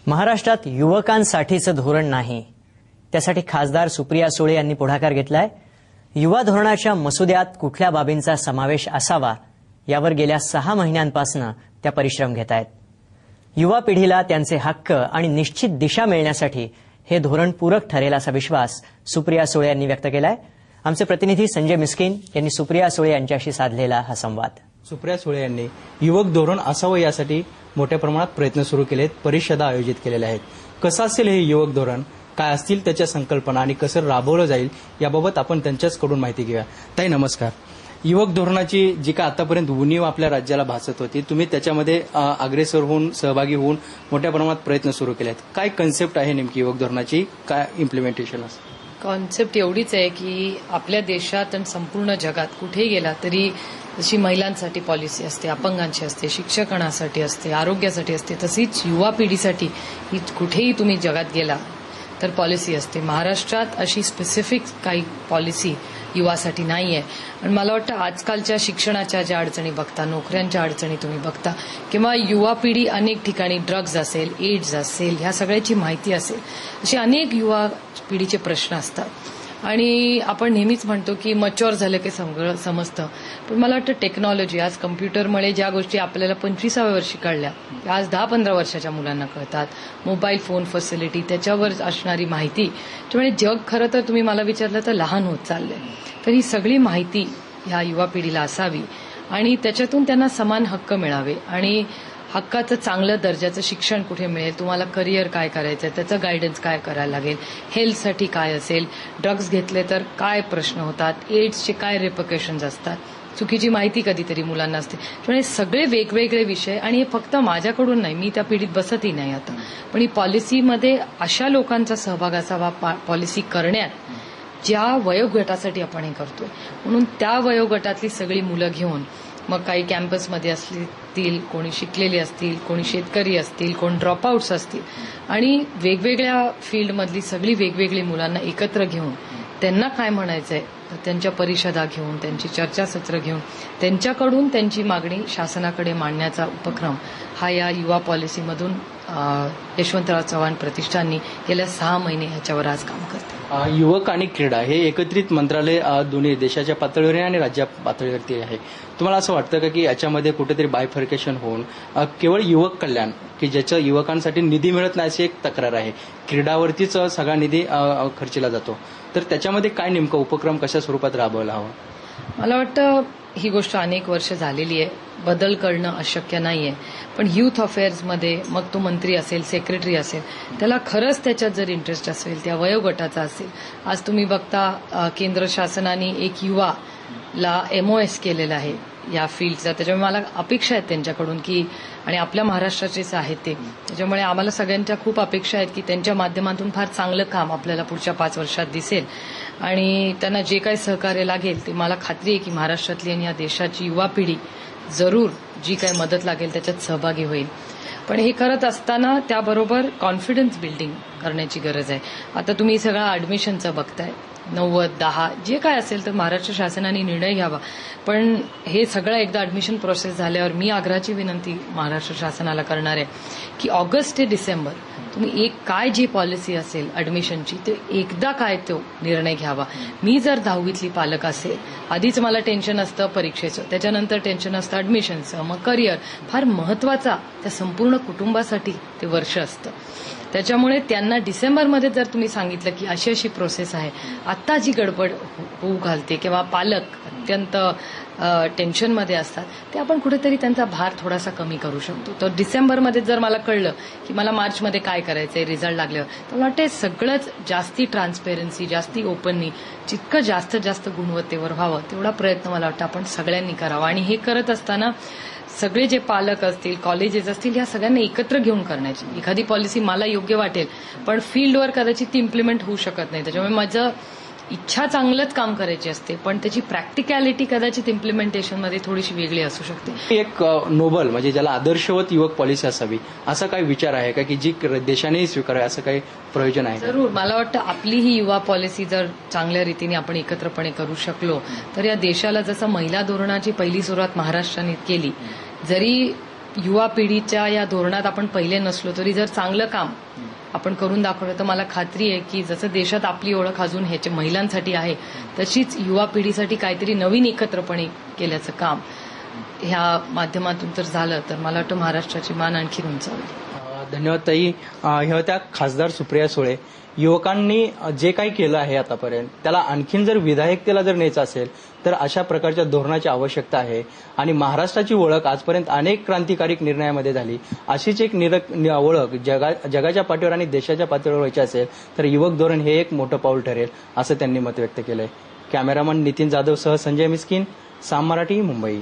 महाराष्ट्रात युवकांसाठीचं धोरण नाही, त्यासाठी खासदार सुप्रिया सुळे यांनी पुढाकार घेतलाय। युवा धोरणाच्या मसुद्यात कुठल्या बाबींचा समावेश असावा यावर गेल्या 6 महिन्यांपासून त्या परिश्रम घेत आहेत। युवा पिढीला त्यांचे हक्क आणि निश्चित दिशा मिळण्यासाठी हे धोरण पूरक ठरेल असा विश्वास सुप्रिया सुळे यांनी व्यक्त केलाय। आमचे प्रतिनिधी संजय मिस्किन यांनी सुप्रिया सुळे यांच्याशी साधलेला हा संवाद। सुप्रिया सुळे यांनी युवक धोरण असावं यासाठी मोठ्या प्रमाणात प्रयत्न सुरू केलेत, परिषदा आयोजित केलेल्या आहेत। कसं असेल हे युवक धोरण, काय असतील त्याच्या संकल्पना आणि कसं राबवलं जाईल याबाबत आपण त्यांच्याचकडून माहिती घेऊया। ताई नमस्कार। युवक धोरणाची जी काय आतापर्यंत उणीव आपल्या राज्याला भासत होती, तुम्ही त्याच्यामध्ये अग्रेसर होऊन सहभागी होऊन मोठ्या प्रमाणात प्रयत्न सुरू केले आहेत। काय कन्सेप्ट आहे नेमकी युवक धोरणाची, काय इम्प्लिमेंटेशन असतं? कॉन्सेप्ट एवढीच आहे की आपल्या देशात आणि संपूर्ण जगात कुठेही गेला तरी जशी महिलांसाठी पॉलिसी असते, अपंगांची असते, शिक्षकांसाठी असते, आरोग्यासाठी असते, तशीच युवा पिढीसाठी ही कुठेही तुम्ही जगात गेला तर पॉलिसी असते। महाराष्ट्रात अशी स्पेसिफिक काही पॉलिसी युवासाठी नाहीये। आणि मला वाटतं आजकालच्या शिक्षणाच्या ज्या अडचणी बघता, नोकऱ्यांच्या अडचणी तुम्ही बघता, किंवा युवा पिढी अनेक ठिकाणी ड्रग्ज असेल, एड्स असेल, ह्या सगळ्याची माहिती असेल, असे अनेक युवा पिढीचे प्रश्न असतात। आणि आपण नेहमीच म्हणतो की मच्युअर झालं की सगळं समजतं, पण मला वाटतं टेक्नॉलॉजी, आज कम्प्युटरमुळे ज्या गोष्टी आपल्याला 25व्या वर्षी कळल्या आज 10-15 वर्षाच्या मुलांना कळतात। मोबाईल फोन फॅसिलिटी, त्याच्यावर असणारी माहिती, त्यामुळे जग खरं तर तुम्ही मला विचारलं तर लहान होत चाललंय। तर ही सगळी माहिती ह्या युवा पिढीला असावी आणि त्याच्यातून त्यांना समान हक्क मिळावे आणि हक्काचं चांगलं दर्जाचं शिक्षण कुठे मिळेल, तुम्हाला करिअर काय करायचं आहे त्याचं गायडन्स काय करायला लागेल, हेल्थसाठी काय असेल, ड्रग्ज घेतले तर काय प्रश्न होतात, एड्सचे काय रिपरकशन्स असतात, चुकीची माहिती कधीतरी मुलांना असते। त्यामुळे सगळे वेगवेगळे विषय, आणि हे फक्त माझ्याकडून नाही, मी त्या पिढीत बसतही नाही आता, पण ही पॉलिसीमध्ये अशा लोकांचा सहभाग असावा पॉलिसी करण्यात ज्या वयोगटासाठी आपण हे करतोय। म्हणून त्या वयोगटातली सगळी मुलं घेऊन मग काही कॅम्पसमध्ये असतील, कोणी शिकलेली असतील, कोणी शेतकरी असतील, कोण ड्रॉपआउट्स असतील, आणि वेगवेगळ्या फील्डमधली सगळी वेगवेगळी मुलांना एकत्र घेऊन त्यांना काय म्हणायचंय त्यांच्या परिषदा घेऊन, त्यांची चर्चासत्र घेऊन त्यांच्याकडून त्यांची मागणी शासनाकडे मांडण्याचा उपक्रम हा या युवा पॉलिसीमधून यशवंतराव चव्हाण प्रतिष्ठाननी गेल्या 6 महिने ह्याच्यावर आज काम करते। युवक आणि क्रीडा हे एकत्रित मंत्रालय दोन्ही देशाच्या पातळीवर आणि राज्य पातळीवरती आहे। तुम्हाला असं वाटतं का की याच्यामध्ये कुठेतरी बायफर्केशन होऊन केवळ युवक कल्याण, की ज्याच्या युवकांसाठी निधी मिळत नाही अशी एक तक्रार आहे, क्रीडावरतीच सगळा निधी खर्चला जातो, तर त्याच्यामध्ये काय नेमका उपक्रम कशा स्वरूपात राबवला हवा? मला वाटतं ही गोष्ट अनेक वर्ष झालेली आहे, बदल करणं अशक्य नाहीये, पण युथ अफेअर्समध्ये मग तो मंत्री असेल, सेक्रेटरी असेल, त्याला खरंच त्याच्यात जर इंटरेस्ट असेल, त्या वयोगटाचा असेल, आज तुम्ही बघता केंद्र शासनाने एक युवाला MOS केलेला आहे या फील्डचा, त्याच्यामुळे मला अपेक्षा आहेत त्यांच्याकडून की, आणि आपल्या महाराष्ट्राचेच आहेत ते, त्याच्यामुळे आम्हाला सगळ्यांच्या खूप अपेक्षा आहेत की त्यांच्या माध्यमातून फार चांगलं काम आपल्याला पुढच्या 5 वर्षात दिसेल आणि त्यांना जे काही सहकार्य लागेल ते मला खात्री आहे की महाराष्ट्रातली आणि या देशाची युवा पिढी जरूर जी काही मदत लागेल त्याच्यात सहभागी होईल। पण हे करत असताना त्याबरोबर कॉन्फिडन्स बिल्डिंग करण्याची गरज आहे। आता तुम्ही सगळं ऍडमिशनचं बघताय, 90-10 जे काय असेल तर महाराष्ट्र शासनाने निर्णय घ्यावा, पण हे सगळं एकदा ऍडमिशन प्रोसेस झाल्यावर मी आग्रहाची विनंती महाराष्ट्र शासनाला करणार आहे की ऑगस्ट ते डिसेंबर तुम्ही एक काय जी पॉलिसी असेल ऍडमिशनची ते एकदा काय तो निर्णय घ्यावा। मी जर 10वीतली पालक असेल, आधीच मला टेन्शन असतं परीक्षेचं, त्याच्यानंतर टेन्शन असतं ऍडमिशनचं, मग करिअर, फार महत्वाचा त्या संपूर्ण कुटुंबासाठी ते वर्ष असतं। त्याच्यामुळे त्यांना डिसेंबरमध्ये जर तुम्ही सांगितलं की अशी अशी प्रोसेस आहे, आता जी गडबड होऊ घालते किंवा पालक अत्यंत टेन्शनमध्ये असतात, ते आपण कुठेतरी त्यांचा भार थोडासा कमी करू शकतो। तर डिसेंबरमध्ये जर मला कळलं की मला मार्चमध्ये काय करायचंय रिझल्ट लागल्यावर, तर मला वाटतं सगळंच जास्ती ट्रान्सपेरन्सी, जास्ती ओपनली, जितकं जास्तीत जास्त गुणवत्तेवर व्हावं तेवढा प्रयत्न मला वाटतं आपण सगळ्यांनी करावा। आणि हे करत असताना सगळे जे पालक असतील, कॉलेजेस असतील, या सगळ्यांना एकत्र घेऊन करण्याची एखादी पॉलिसी मला योग्य वाटेल, पण फील्डवर कदाचित ती इम्प्लिमेंट होऊ शकत नाही। त्याच्यामुळे माझं इच्छा चांगलंच काम करायची असते, पण त्याची प्रॅक्टिकॅलिटी कदाचित इम्प्लिमेंटेशनमध्ये थोडीशी वेगळी असू शकते। एक नोबल म्हणजे ज्याला आदर्शवत युवक पॉलिसी असावी असा काही विचार आहे का की जी देशानेही स्वीकारावी, असं काही प्रयोजन आहे? जरूर, मला वाटतं आपली ही युवा पॉलिसी जर चांगल्या रीतीने आपण एकत्रपणे करू शकलो तर या देशाला, जसं महिला धोरणाची पहिली सुरुवात महाराष्ट्राने केली, जरी युवा पिढीच्या या धोरणात आपण पहिले नसलो तरी जर चांगलं काम आपण करून दाखवलं तर मला खात्री आहे की जसं देशात आपली ओळख अजून ह्याच्या महिलांसाठी आहे तशीच युवा पिढीसाठी काहीतरी नवीन एकत्रपणे केल्याचं काम ह्या माध्यमातून जर झालं तर मला वाटतं महाराष्ट्राची मान आणखी उंचावेल. धन्यवाद ताई. ह्या होत्या खासदार सुप्रिया सुळे. युवकांनी जे काही केलं आहे आतापर्यंत त्याला आणखीन जर विधायकतेला जर न्यायचं असेल तर अशा प्रकारच्या धोरणाची आवश्यकता आहे. आणि महाराष्ट्राची ओळख आजपर्यंत अनेक क्रांतिकारी निर्णयामध्ये झाली. अशीच एक ओळख जगाच्या पाठीवर आणि देशाच्या पातळीवर व्हायची असेल तर युवक धोरण हे एक मोठं पाऊल ठरेल असं त्यांनी मत व्यक्त केलंय. कॅमेरामन नितीन जाधव सह संजय मिस्किन, साम मराठी, मुंबई.